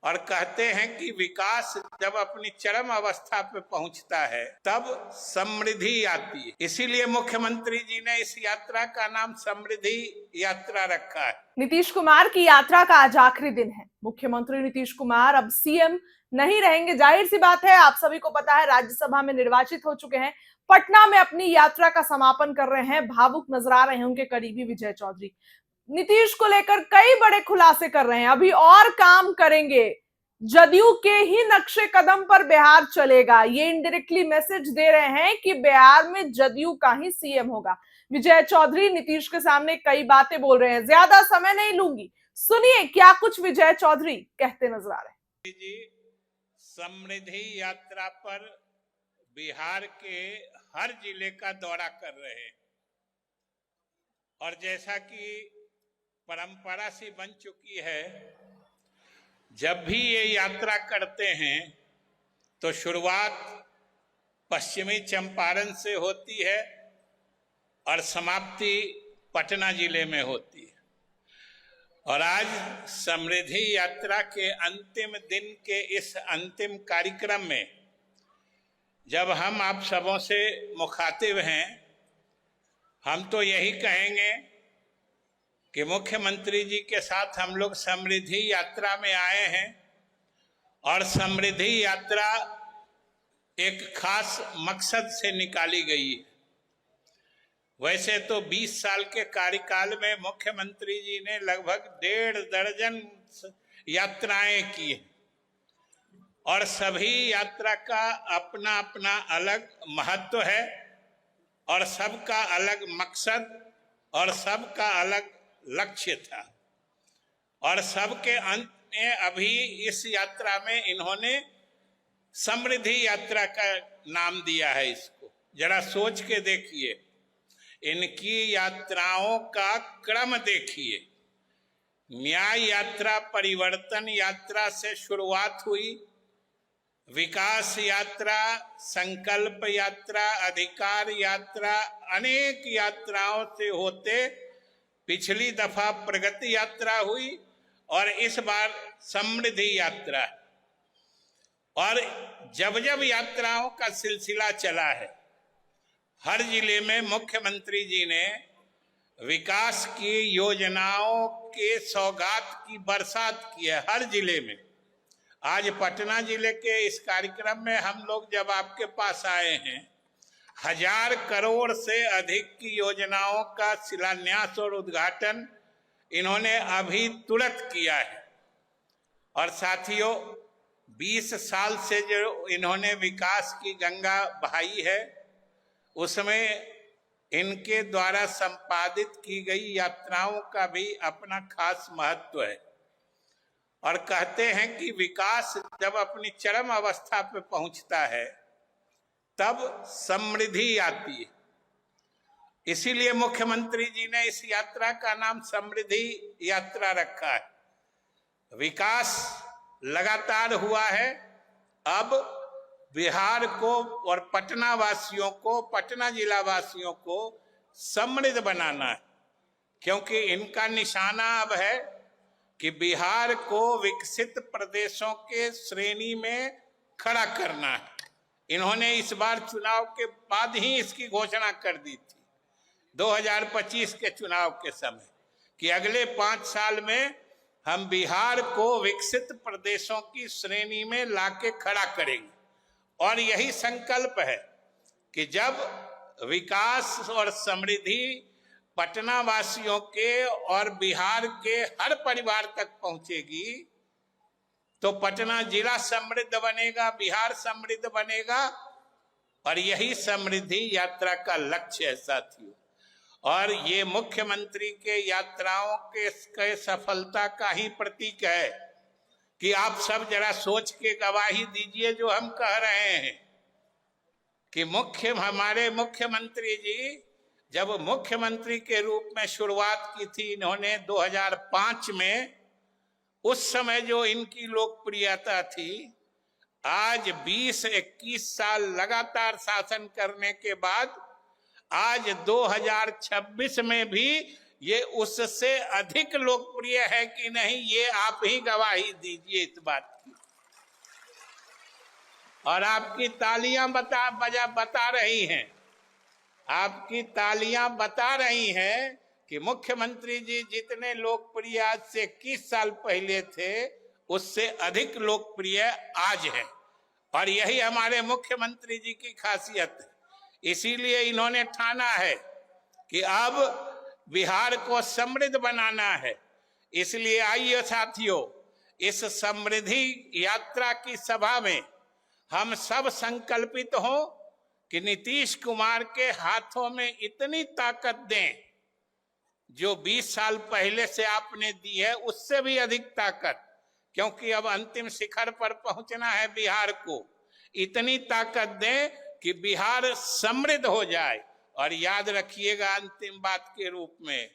और कहते हैं कि विकास जब अपनी चरम अवस्था पे पहुंचता है तब समृद्धि आती है। इसीलिए मुख्यमंत्री जी ने इस यात्रा का नाम समृद्धि यात्रा रखा है। नीतीश कुमार की यात्रा का आज आखिरी दिन है। मुख्यमंत्री नीतीश कुमार अब सीएम नहीं रहेंगे। जाहिर सी बात है, आप सभी को पता है, राज्यसभा में निर्वाचित हो चुके हैं। पटना में अपनी यात्रा का समापन कर रहे हैं। भावुक नजर आ रहे हैं उनके करीबी विजय चौधरी। नीतीश को लेकर कई बड़े खुलासे कर रहे हैं। अभी और काम करेंगे, जदयू के ही नक्शे कदम पर बिहार चलेगा। ये इनडायरेक्टली मैसेज दे रहे हैं कि बिहार में जदयू का ही सीएम होगा। विजय चौधरी नीतीश के सामने कई बातें बोल रहे हैं। ज्यादा समय नहीं लूंगी, सुनिए क्या कुछ विजय चौधरी कहते नजर आ रहे हैं। जी समृद्धि यात्रा पर बिहार के हर जिले का दौरा कर रहे हैं और जैसा कि परंपरा सी बन चुकी है, जब भी ये यात्रा करते हैं तो शुरुआत पश्चिमी चंपारण से होती है और समाप्ति पटना जिले में होती है। और आज समृद्धि यात्रा के अंतिम दिन के इस अंतिम कार्यक्रम में जब हम आप सबों से मुखातिब हैं, हम तो यही कहेंगे कि मुख्यमंत्री जी के साथ हम लोग समृद्धि यात्रा में आए हैं और समृद्धि यात्रा एक खास मकसद से निकाली गई है। वैसे तो 20 साल के कार्यकाल में मुख्यमंत्री जी ने लगभग 1.5 दर्जन यात्राएं की हैं और सभी यात्रा का अपना अपना अलग महत्व है और सबका अलग मकसद और सबका अलग लक्ष्य था। और सबके अंत में अभी इस यात्रा में इन्होंने समृद्धि यात्रा का नाम दिया है। इसको जरा सोच के देखिए, इनकी यात्राओं का क्रम देखिए। न्याय यात्रा, परिवर्तन यात्रा से शुरुआत हुई, विकास यात्रा, संकल्प यात्रा, अधिकार यात्रा, अनेक यात्राओं से होते पिछली दफा प्रगति यात्रा हुई और इस बार समृद्धि यात्रा। और जब जब यात्राओं का सिलसिला चला है, हर जिले में मुख्यमंत्री जी ने विकास की योजनाओं के सौगात की बरसात की है हर जिले में। आज पटना जिले के इस कार्यक्रम में हम लोग जब आपके पास आए हैं, 1000 करोड़ से अधिक की योजनाओं का शिलान्यास और उद्घाटन इन्होंने अभी तुरंत किया है। और साथियों, 20 साल से जो इन्होंने विकास की गंगा बहाई है, उसमें इनके द्वारा संपादित की गई यात्राओं का भी अपना खास महत्व है। और कहते हैं कि विकास जब अपनी चरम अवस्था पे पहुंचता है तब समृद्धि आती है। इसीलिए मुख्यमंत्री जी ने इस यात्रा का नाम समृद्धि यात्रा रखा है। विकास लगातार हुआ है, अब बिहार को और पटना वासियों को, पटना जिला वासियों को समृद्ध बनाना है, क्योंकि इनका निशाना अब है कि बिहार को विकसित प्रदेशों के श्रेणी में खड़ा करना है। इन्होंने इस बार चुनाव के बाद ही इसकी घोषणा कर दी थी, 2025 के चुनाव के समय, कि अगले 5 साल में हम बिहार को विकसित प्रदेशों की श्रेणी में लाके खड़ा करेंगे। और यही संकल्प है कि जब विकास और समृद्धि पटना वासियों के और बिहार के हर परिवार तक पहुंचेगी तो पटना जिला समृद्ध बनेगा, बिहार समृद्ध बनेगा। और यही समृद्धि यात्रा का लक्ष्य है साथियों। और ये मुख्यमंत्री के यात्राओं के सफलता का ही प्रतीक है कि आप सब जरा सोच के गवाही दीजिए जो हम कह रहे हैं कि हमारे मुख्यमंत्री जी जब मुख्यमंत्री के रूप में शुरुआत की थी इन्होंने 2005 में, उस समय जो इनकी लोकप्रियता थी, आज 20-21 साल लगातार शासन करने के बाद आज 2026 में भी ये उससे अधिक लोकप्रिय है कि नहीं, ये आप ही गवाही दीजिए इस बात की। और आपकी तालियां बता रही हैं, आपकी तालियां बता रही हैं कि मुख्यमंत्री जी जितने लोकप्रिय आज से 21 साल पहले थे, उससे अधिक लोकप्रिय आज है। और यही हमारे मुख्यमंत्री जी की खासियत है। इसीलिए इन्होंने ठाना है कि अब बिहार को समृद्ध बनाना है। इसलिए आइए साथियों, इस समृद्धि यात्रा की सभा में हम सब संकल्पित हों कि नीतीश कुमार के हाथों में इतनी ताकत दें जो 20 साल पहले से आपने दी है, उससे भी अधिक ताकत, क्योंकि अब अंतिम शिखर पर पहुंचना है बिहार को। इतनी ताकत दें कि बिहार समृद्ध हो जाए। और याद रखिएगा अंतिम बात के रूप में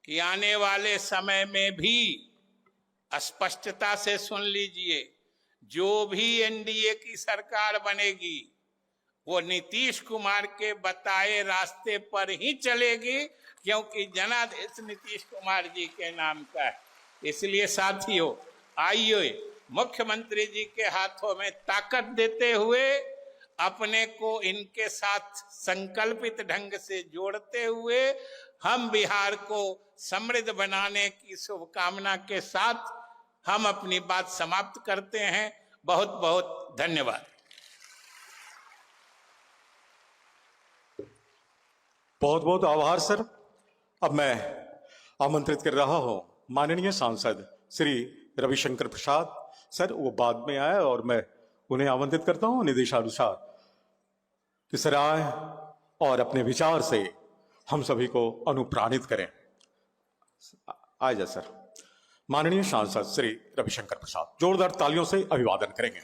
कि आने वाले समय में भी स्पष्टता से सुन लीजिए, जो भी एनडीए की सरकार बनेगी वो नीतीश कुमार के बताए रास्ते पर ही चलेगी, क्योंकि जनादेश नीतीश कुमार जी के नाम का है। इसलिए साथियों, आइए मुख्यमंत्री जी के हाथों में ताकत देते हुए अपने को इनके साथ संकल्पित ढंग से जोड़ते हुए हम बिहार को समृद्ध बनाने की शुभकामना के साथ हम अपनी बात समाप्त करते हैं। बहुत बहुत धन्यवाद। बहुत बहुत आभार सर। अब मैं आमंत्रित कर रहा हूं माननीय सांसद श्री रविशंकर प्रसाद सर, वो बाद में आए और मैं उन्हें आमंत्रित करता हूं निर्देशानुसार कि सर आए और अपने विचार से हम सभी को अनुप्राणित करें। आ जाए सर। माननीय सांसद श्री रविशंकर प्रसाद जोरदार तालियों से अभिवादन करेंगे।